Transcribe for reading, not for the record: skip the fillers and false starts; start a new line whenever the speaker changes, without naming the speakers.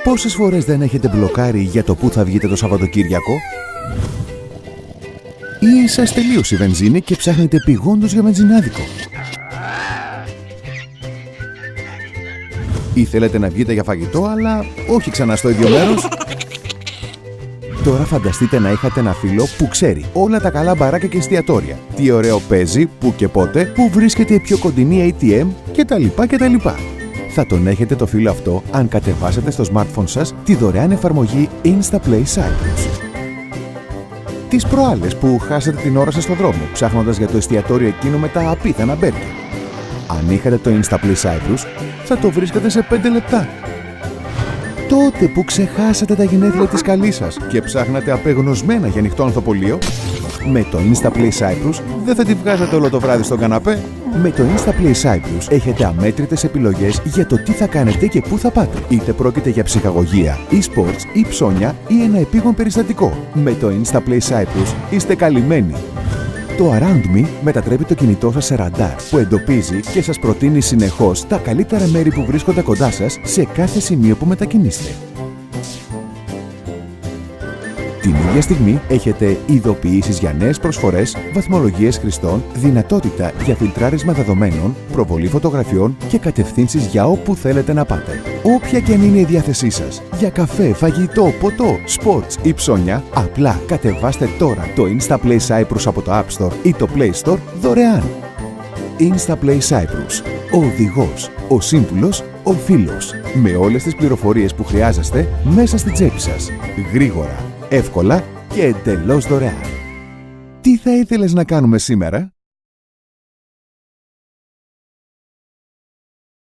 Πόσες φορές δεν έχετε μπλοκάρει για το πού θα βγείτε το Σαββατοκύριακο? Ή σας τελείωσε η βενζίνη και ψάχνετε πηγόντως για βενζινάδικο? Ή θέλετε να βγείτε για φαγητό, αλλά όχι ξανά στο ίδιο μέρος? Τώρα φανταστείτε να είχατε ένα φίλο που ξέρει όλα τα καλά μπαράκια και εστιατόρια, τι ωραίο παίζει, πού και πότε, πού βρίσκεται η πιο κοντινή ATM κτλ. Θα τον έχετε το φίλο αυτό αν κατεβάσετε στο smartphone σας τη δωρεάν εφαρμογή Instaplay Cyprus. Τις προάλλες που χάσατε την ώρα σας στον δρόμο, ψάχνοντας για το εστιατόριο εκείνο με τα απίθανα μπέργκερ. Αν είχατε το Instaplay Cyprus, θα το βρίσκατε σε 5 λεπτά. Τότε που ξεχάσατε τα γενέθλια της καλής σας και ψάχνατε απεγνωσμένα για ανοιχτό ανθοπολείο, με το Instaplay Cyprus δεν θα τη βγάζατε όλο το βράδυ στον καναπέ. Με το Instaplay Cyprus έχετε αμέτρητες επιλογές για το τι θα κάνετε και πού θα πάτε. Είτε πρόκειται για ψυχαγωγία, e-sports ή ψώνια ή ένα επίγον περιστατικό. Με το Instaplay Cyprus είστε καλυμμένοι. Το Around Me μετατρέπει το κινητό σας σε ραντάρ που εντοπίζει και σας προτείνει συνεχώς τα καλύτερα μέρη που βρίσκονται κοντά σας σε κάθε σημείο που μετακινείστε. Την ίδια στιγμή έχετε ειδοποιήσεις για νέες προσφορές, βαθμολογίες χρηστών, δυνατότητα για φιλτράρισμα δεδομένων, προβολή φωτογραφιών και κατευθύνσεις για όπου θέλετε να πάτε. Όποια και αν είναι η διάθεσή σας, για καφέ, φαγητό, ποτό, sports ή ψώνια, απλά κατεβάστε τώρα το Instaplay Cyprus από το App Store ή το Play Store δωρεάν. Instaplay Cyprus. Ο οδηγός, ο σύμβουλος, ο φίλος. Με όλες τις πληροφορίες που χρειάζεστε μέσα στη τσέπη σας. Γρήγορα, εύκολα και εντελώς δωρεάν. Τι θα ήθελες να κάνουμε σήμερα?